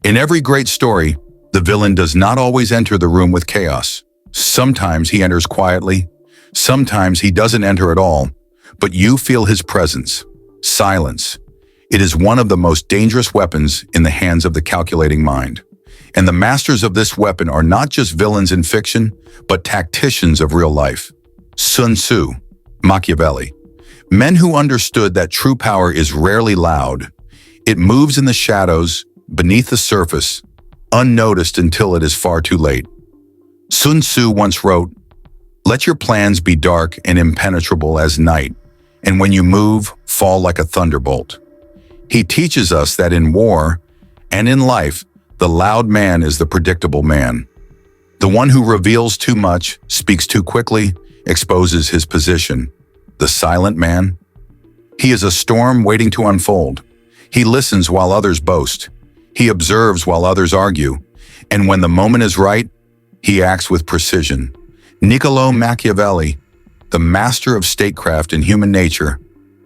In every great story, the villain does not always enter the room with chaos. Sometimes he enters quietly, sometimes he doesn't enter at all, but you feel his presence. Silence. It is one of the most dangerous weapons in the hands of the calculating mind. And the masters of this weapon are not just villains in fiction, but tacticians of real life. Sun Tzu, Machiavelli. Men who understood that true power is rarely loud. It moves in the shadows, beneath the surface, unnoticed until it is far too late. Sun Tzu once wrote, "Let your plans be dark and impenetrable as night, and when you move, fall like a thunderbolt." He teaches us that in war and in life, the loud man is the predictable man. The one who reveals too much, speaks too quickly, exposes his position. The silent man? He is a storm waiting to unfold. He listens while others boast. He observes while others argue. And when the moment is right, he acts with precision. Niccolò Machiavelli, the master of statecraft and human nature,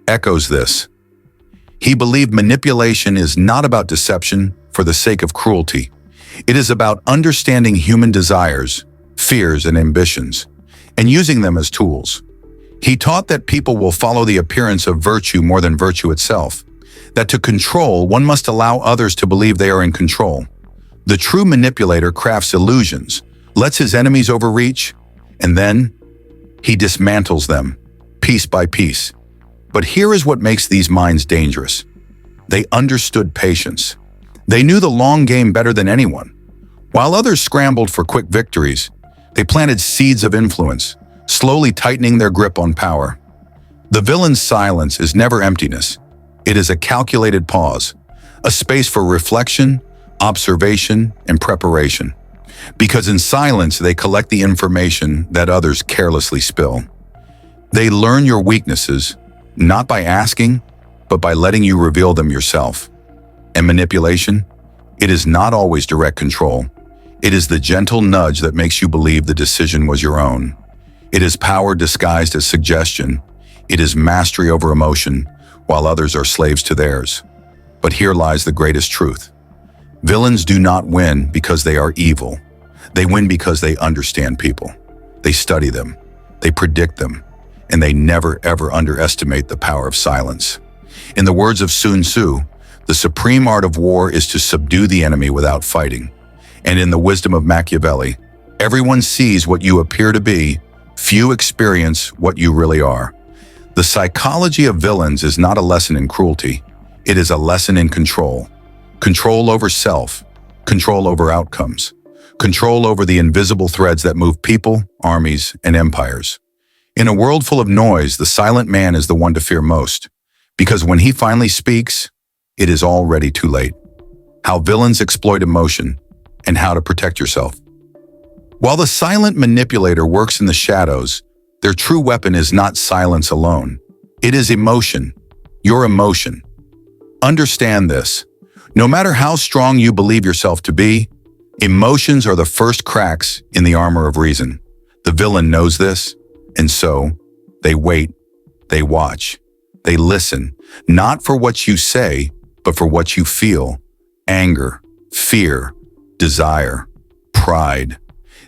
echoes this. He believed manipulation is not about deception for the sake of cruelty. It is about understanding human desires, fears, and ambitions, and using them as tools. He taught that people will follow the appearance of virtue more than virtue itself, that to control, one must allow others to believe they are in control. The true manipulator crafts illusions, lets his enemies overreach, and then he dismantles them, piece by piece. But here is what makes these minds dangerous. They understood patience. They knew the long game better than anyone. While others scrambled for quick victories, they planted seeds of influence, slowly tightening their grip on power. The villain's silence is never emptiness. It is a calculated pause, a space for reflection, observation, and preparation. Because in silence, they collect the information that others carelessly spill. They learn your weaknesses, not by asking, but by letting you reveal them yourself. And manipulation? It is not always direct control. It is the gentle nudge that makes you believe the decision was your own. It is power disguised as suggestion. It is mastery over emotion, while others are slaves to theirs. But here lies the greatest truth. Villains do not win because they are evil. They win because they understand people. They study them, they predict them, and they never ever underestimate the power of silence. In the words of Sun Tzu, the supreme art of war is to subdue the enemy without fighting. And in the wisdom of Machiavelli, everyone sees what you appear to be, few experience what you really are. The psychology of villains is not a lesson in cruelty. It is a lesson in control. Control over self, control over outcomes, control over the invisible threads that move people, armies, and empires. In a world full of noise, the silent man is the one to fear most, because when he finally speaks, it is already too late. How villains exploit emotion, and how to protect yourself. While the silent manipulator works in the shadows, their true weapon is not silence alone. It is emotion, your emotion. Understand this. No matter how strong you believe yourself to be, emotions are the first cracks in the armor of reason. The villain knows this, and so they wait, they watch, they listen, not for what you say, but for what you feel. Anger, fear, desire, pride.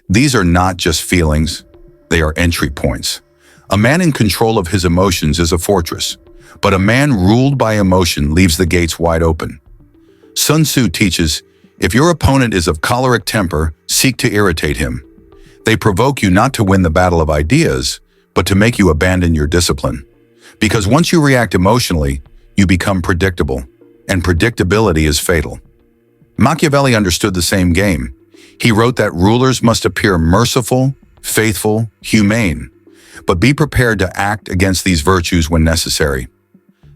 These are not just feelings, they are entry points. A man in control of his emotions is a fortress, but a man ruled by emotion leaves the gates wide open. Sun Tzu teaches, if your opponent is of choleric temper, seek to irritate him. They provoke you not to win the battle of ideas, but to make you abandon your discipline. Because once you react emotionally, you become predictable, and predictability is fatal. Machiavelli understood the same game. He wrote that rulers must appear merciful, faithful, humane, but be prepared to act against these virtues when necessary.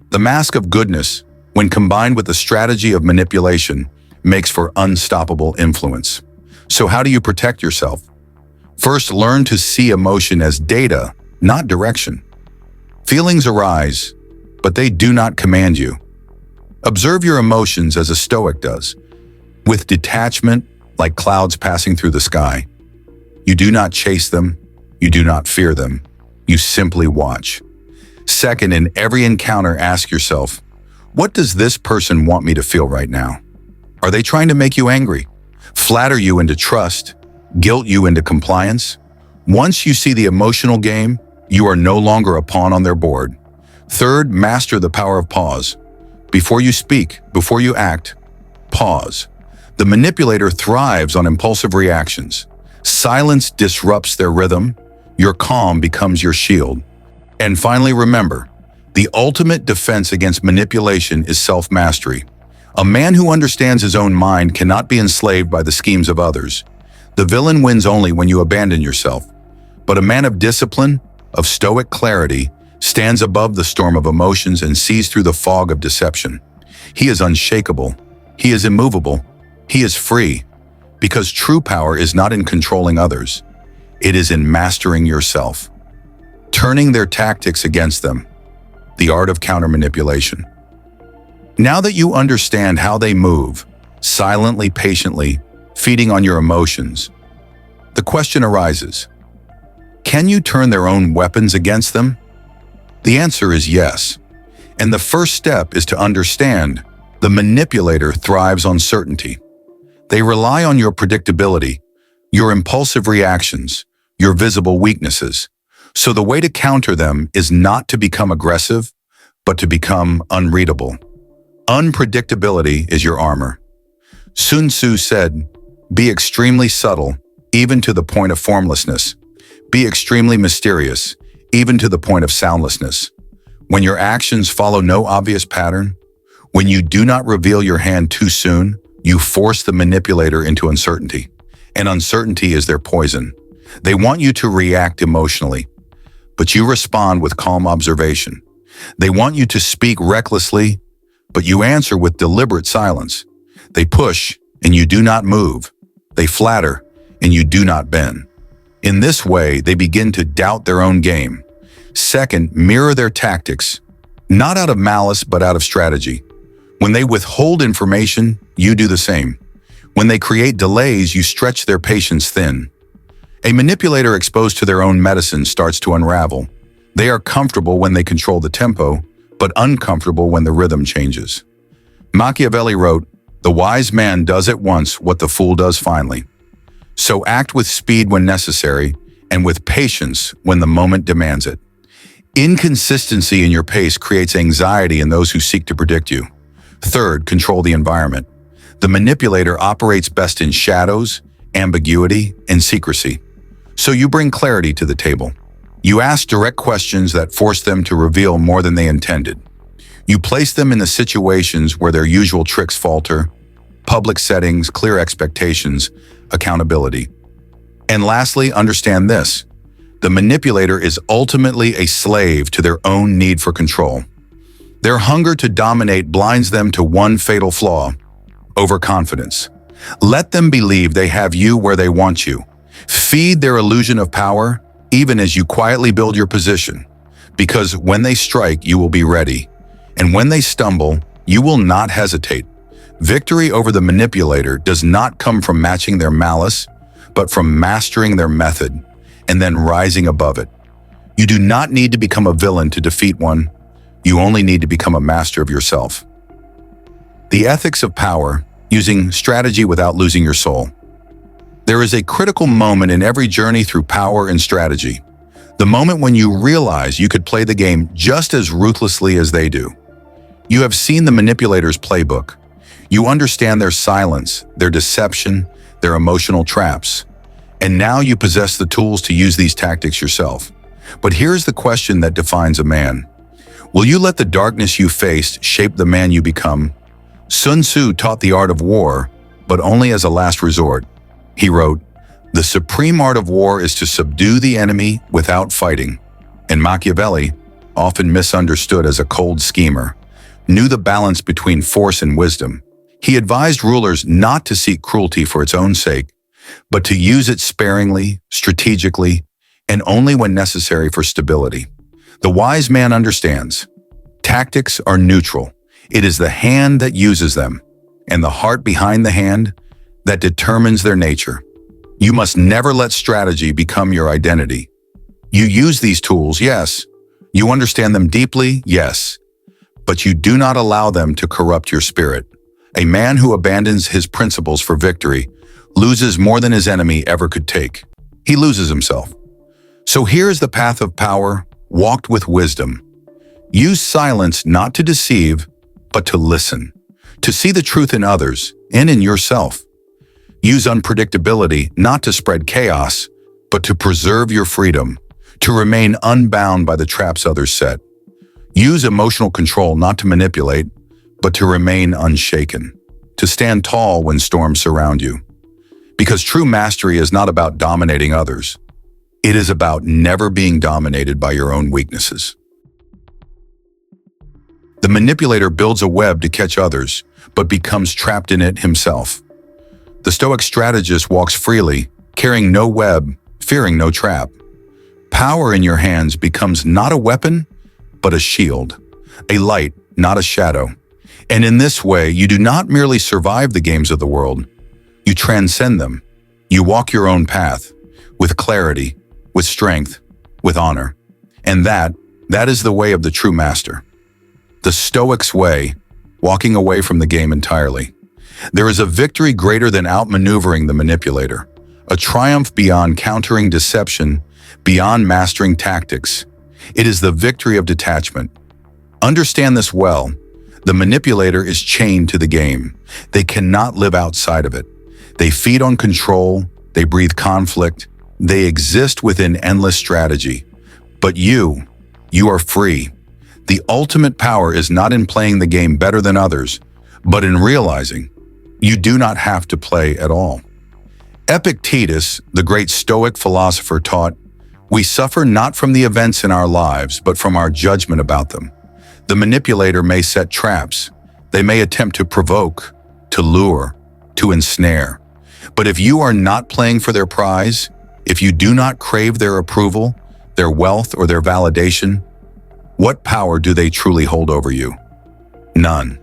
The mask of goodness, when combined with the strategy of manipulation, makes for unstoppable influence. So how do you protect yourself? First, learn to see emotion as data, not direction. Feelings arise, but they do not command you. Observe your emotions as a Stoic does, with detachment like clouds passing through the sky. You do not chase them, you do not fear them, you simply watch. Second, in every encounter, ask yourself, what does this person want me to feel right now? Are they trying to make you angry? Flatter you into trust? Guilt you into compliance? Once you see the emotional game, you are no longer a pawn on their board. Third, master the power of pause. Before you speak, before you act, pause. The manipulator thrives on impulsive reactions. Silence disrupts their rhythm. Your calm becomes your shield. And finally, remember, the ultimate defense against manipulation is self-mastery. A man who understands his own mind cannot be enslaved by the schemes of others. The villain wins only when you abandon yourself. But a man of discipline, of stoic clarity, stands above the storm of emotions and sees through the fog of deception. He is unshakable. He is immovable. He is free. Because true power is not in controlling others. It is in mastering yourself. Turning their tactics against them. The art of counter-manipulation. Now that you understand how they move, silently, patiently, feeding on your emotions, the question arises, can you turn their own weapons against them? The answer is yes. And the first step is to understand the manipulator thrives on certainty. They rely on your predictability, your impulsive reactions, your visible weaknesses. So the way to counter them is not to become aggressive, but to become unreadable. Unpredictability is your armor. Sun Tzu said, "Be extremely subtle, even to the point of formlessness. Be extremely mysterious, even to the point of soundlessness. When your actions follow no obvious pattern, when you do not reveal your hand too soon, you force the manipulator into uncertainty. And uncertainty is their poison. They want you to react emotionally, but you respond with calm observation. They want you to speak recklessly, but you answer with deliberate silence. They push, and you do not move. They flatter, and you do not bend. In this way, they begin to doubt their own game. Second, mirror their tactics, not out of malice, but out of strategy. When they withhold information, you do the same. When they create delays, you stretch their patience thin. A manipulator exposed to their own medicine starts to unravel. They are comfortable when they control the tempo, but uncomfortable when the rhythm changes. Machiavelli wrote, "The wise man does at once what the fool does finally." So act with speed when necessary, and with patience when the moment demands it. Inconsistency in your pace creates anxiety in those who seek to predict you. Third, control the environment. The manipulator operates best in shadows, ambiguity, and secrecy. So you bring clarity to the table. You ask direct questions that force them to reveal more than they intended. You place them in the situations where their usual tricks falter, public settings, clear expectations, accountability. And lastly, understand this. The manipulator is ultimately a slave to their own need for control. Their hunger to dominate blinds them to one fatal flaw: overconfidence. Let them believe they have you where they want you. Feed their illusion of power, even as you quietly build your position. Because when they strike, you will be ready. And when they stumble, you will not hesitate. Victory over the manipulator does not come from matching their malice, but from mastering their method and then rising above it. You do not need to become a villain to defeat one. You only need to become a master of yourself. The ethics of power, using strategy without losing your soul. There is a critical moment in every journey through power and strategy. The moment when you realize you could play the game just as ruthlessly as they do. You have seen the manipulator's playbook. You understand their silence, their deception, their emotional traps. And now you possess the tools to use these tactics yourself. But here's the question that defines a man. Will you let the darkness you faced shape the man you become? Sun Tzu taught the art of war, but only as a last resort. He wrote, "The supreme art of war is to subdue the enemy without fighting." And Machiavelli, often misunderstood as a cold schemer, knew the balance between force and wisdom. He advised rulers not to seek cruelty for its own sake, but to use it sparingly, strategically, and only when necessary for stability. The wise man understands. Tactics are neutral. It is the hand that uses them, and the heart behind the hand that determines their nature. You must never let strategy become your identity. You use these tools, yes. You understand them deeply, yes. But you do not allow them to corrupt your spirit. A man who abandons his principles for victory loses more than his enemy ever could take. He loses himself. So here is the path of power, walked with wisdom. Use silence not to deceive, but to listen, to see the truth in others and in yourself. Use unpredictability not to spread chaos, but to preserve your freedom, to remain unbound by the traps others set. Use emotional control not to manipulate, but to remain unshaken, to stand tall when storms surround you. Because true mastery is not about dominating others. It is about never being dominated by your own weaknesses. The manipulator builds a web to catch others, but becomes trapped in it himself. The Stoic strategist walks freely, carrying no web, fearing no trap. Power in your hands becomes not a weapon, but a shield, a light, not a shadow. And in this way, you do not merely survive the games of the world, you transcend them. You walk your own path, with clarity, with strength, with honor. And that is the way of the true master. The Stoic's way, walking away from the game entirely. There is a victory greater than outmaneuvering the manipulator, a triumph beyond countering deception, beyond mastering tactics. It is the victory of detachment. Understand this well. The manipulator is chained to the game. They cannot live outside of it. They feed on control, they breathe conflict, they exist within endless strategy. But you are free. The ultimate power is not in playing the game better than others, but in realizing you do not have to play at all. Epictetus, the great Stoic philosopher, taught, "We suffer not from the events in our lives, but from our judgment about them." The manipulator may set traps. They may attempt to provoke, to lure, to ensnare. But if you are not playing for their prize, if you do not crave their approval, their wealth, or their validation, what power do they truly hold over you? None.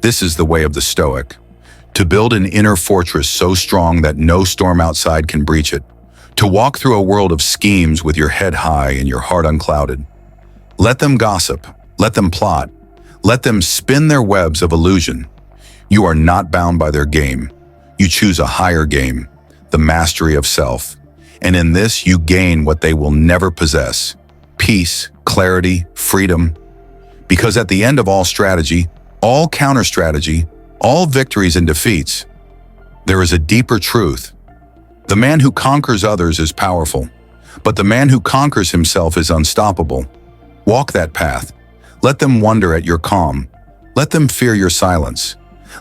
This is the way of the Stoic. To build an inner fortress so strong that no storm outside can breach it. To walk through a world of schemes with your head high and your heart unclouded. Let them gossip. Let them plot. Let them spin their webs of illusion. You are not bound by their game. You choose a higher game, the mastery of self. And in this, you gain what they will never possess: peace, clarity, freedom. Because at the end of all strategy, all counter-strategy, all victories and defeats, there is a deeper truth. The man who conquers others is powerful, but the man who conquers himself is unstoppable. Walk that path. Let them wonder at your calm. Let them fear your silence.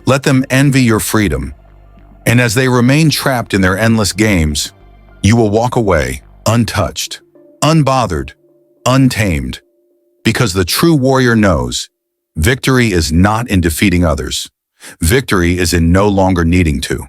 Let them envy your freedom. And as they remain trapped in their endless games, you will walk away untouched, unbothered, untamed. Because the true warrior knows, victory is not in defeating others. Victory is in no longer needing to.